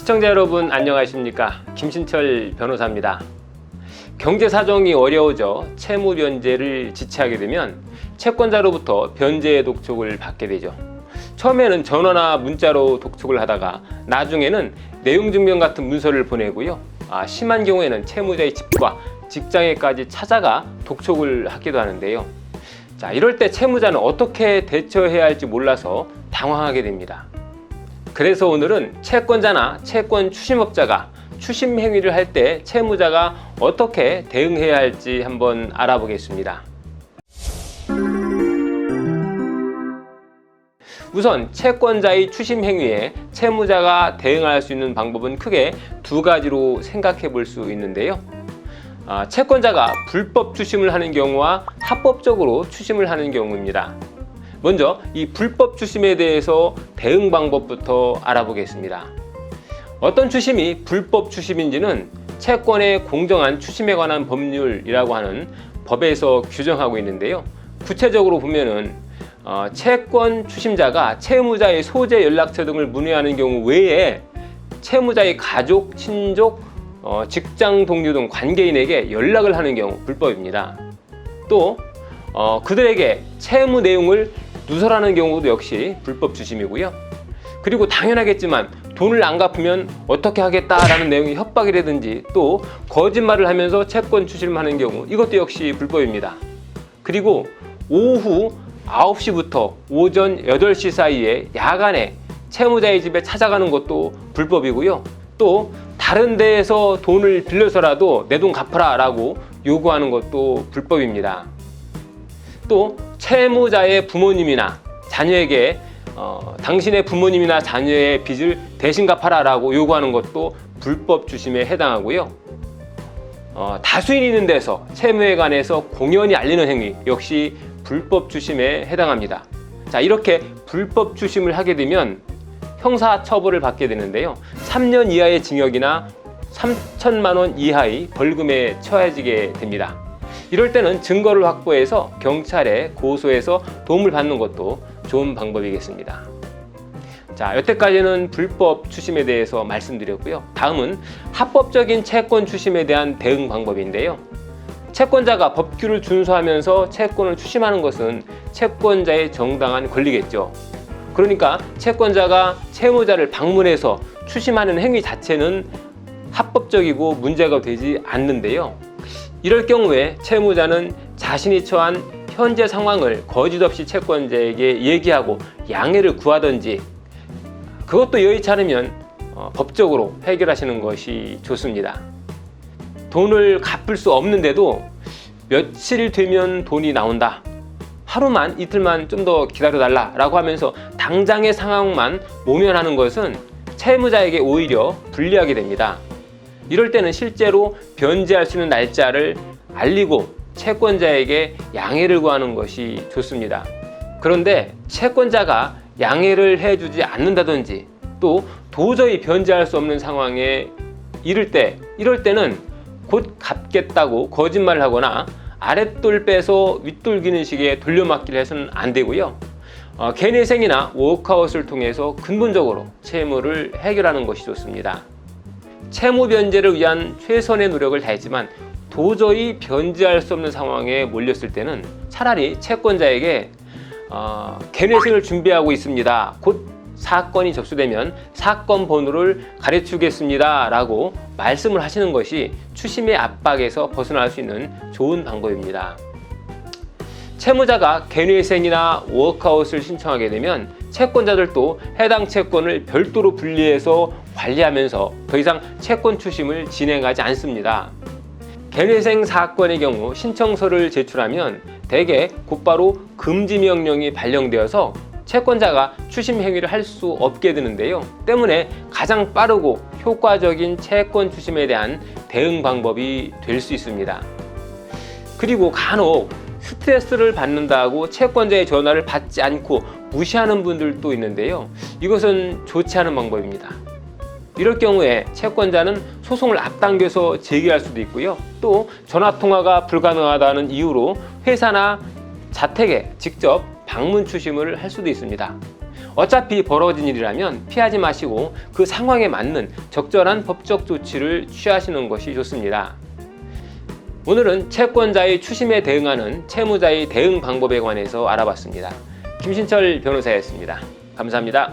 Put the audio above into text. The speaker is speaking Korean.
시청자 여러분 안녕하십니까? 김신철 변호사입니다. 경제 사정이 어려워져 채무 변제를 지체하게 되면 채권자로부터 변제의 독촉을 받게 되죠. 처음에는 전화나 문자로 독촉을 하다가 나중에는 내용 증명 같은 문서를 보내고요. 심한 경우에는 채무자의 집과 직장에까지 찾아가 독촉을 하기도 하는데요. 이럴 때 채무자는 어떻게 대처해야 할지 몰라서 당황하게 됩니다. 그래서 오늘은 채권자나 채권 추심업자가 추심 행위를 할 때 채무자가 어떻게 대응해야 할지 한번 알아보겠습니다. 우선 채권자의 추심 행위에 채무자가 대응할 수 있는 방법은 크게 두 가지로 생각해 볼 수 있는데요. 채권자가 불법 추심을 하는 경우와 합법적으로 추심을 하는 경우입니다. 먼저 이 불법 추심에 대해서 대응 방법부터 알아보겠습니다. 어떤 추심이 불법 추심인지는 채권의 공정한 추심에 관한 법률이라고 하는 법에서 규정하고 있는데요. 구체적으로 보면은 채권 추심자가 채무자의 소재 연락처 등을 문의하는 경우 외에 채무자의 가족, 친족, 직장 동료 등 관계인에게 연락을 하는 경우 불법입니다. 또 그들에게 채무 내용을 누설하는 경우도 역시 불법 추심이고요. 그리고 당연하겠지만 돈을 안 갚으면 어떻게 하겠다라는 내용의 협박이라든지 또 거짓말을 하면서 채권 추심을 하는 경우 이것도 역시 불법입니다. 그리고 오후 9시부터 오전 8시 사이에 야간에 채무자의 집에 찾아가는 것도 불법이고요. 또 다른 데에서 돈을 빌려서라도 내 돈 갚아라 라고 요구하는 것도 불법입니다. 또 채무자의 부모님이나 자녀에게 당신의 부모님이나 자녀의 빚을 대신 갚아라 라고 요구하는 것도 불법 추심에 해당하고요. 다수인이 있는 데서 채무에 관해서 공연히 알리는 행위 역시 불법 추심에 해당합니다. 이렇게 불법 추심을 하게 되면 형사 처벌을 받게 되는데요. 3년 이하의 징역이나 3천만 원 이하의 벌금에 처해지게 됩니다. 이럴 때는 증거를 확보해서 경찰에 고소해서 도움을 받는 것도 좋은 방법이겠습니다. 여태까지는 불법 추심에 대해서 말씀드렸고요. 다음은 합법적인 채권 추심에 대한 대응 방법인데요. 채권자가 법규를 준수하면서 채권을 추심하는 것은 채권자의 정당한 권리겠죠. 그러니까 채권자가 채무자를 방문해서 추심하는 행위 자체는 합법적이고 문제가 되지 않는데요. 이럴 경우에 채무자는 자신이 처한 현재 상황을 거짓 없이 채권자에게 얘기하고 양해를 구하든지 그것도 여의치 않으면 법적으로 해결하시는 것이 좋습니다. 돈을 갚을 수 없는데도 며칠 되면 돈이 나온다. 하루만 이틀만 좀 더 기다려달라 라고 하면서 당장의 상황만 모면하는 것은 채무자에게 오히려 불리하게 됩니다. 이럴 때는 실제로 변제할 수 있는 날짜를 알리고 채권자에게 양해를 구하는 것이 좋습니다. 그런데 채권자가 양해를 해주지 않는다든지 또 도저히 변제할 수 없는 상황에 이럴 때는 곧 갚겠다고 거짓말을 하거나 아랫돌 빼서 윗돌 기는 식의 돌려막기를 해서는 안 되고요. 개인회생이나 워크아웃을 통해서 근본적으로 채무를 해결하는 것이 좋습니다. 채무 변제를 위한 최선의 노력을 다했지만 도저히 변제할 수 없는 상황에 몰렸을 때는 차라리 채권자에게 개인회생을 준비하고 있습니다. 곧 사건이 접수되면 사건 번호를 가르치겠습니다 라고 말씀을 하시는 것이 추심의 압박에서 벗어날 수 있는 좋은 방법입니다. 채무자가 개인회생이나 워크아웃을 신청하게 되면 채권자들도 해당 채권을 별도로 분리해서 관리하면서 더 이상 채권 추심을 진행하지 않습니다. 개인회생 사건의 경우 신청서를 제출하면 대개 곧바로 금지 명령이 발령되어서 채권자가 추심 행위를 할 수 없게 되는데요. 때문에 가장 빠르고 효과적인 채권 추심에 대한 대응 방법이 될 수 있습니다. 그리고 간혹 스트레스를 받는다고 채권자의 전화를 받지 않고 무시하는 분들도 있는데요. 이것은 좋지 않은 방법입니다. 이럴 경우에 채권자는 소송을 앞당겨서 제기할 수도 있고요. 또 전화통화가 불가능하다는 이유로 회사나 자택에 직접 방문 추심을 할 수도 있습니다. 어차피 벌어진 일이라면 피하지 마시고 그 상황에 맞는 적절한 법적 조치를 취하시는 것이 좋습니다. 오늘은 채권자의 추심에 대응하는 채무자의 대응 방법에 관해서 알아봤습니다. 김신철 변호사였습니다. 감사합니다.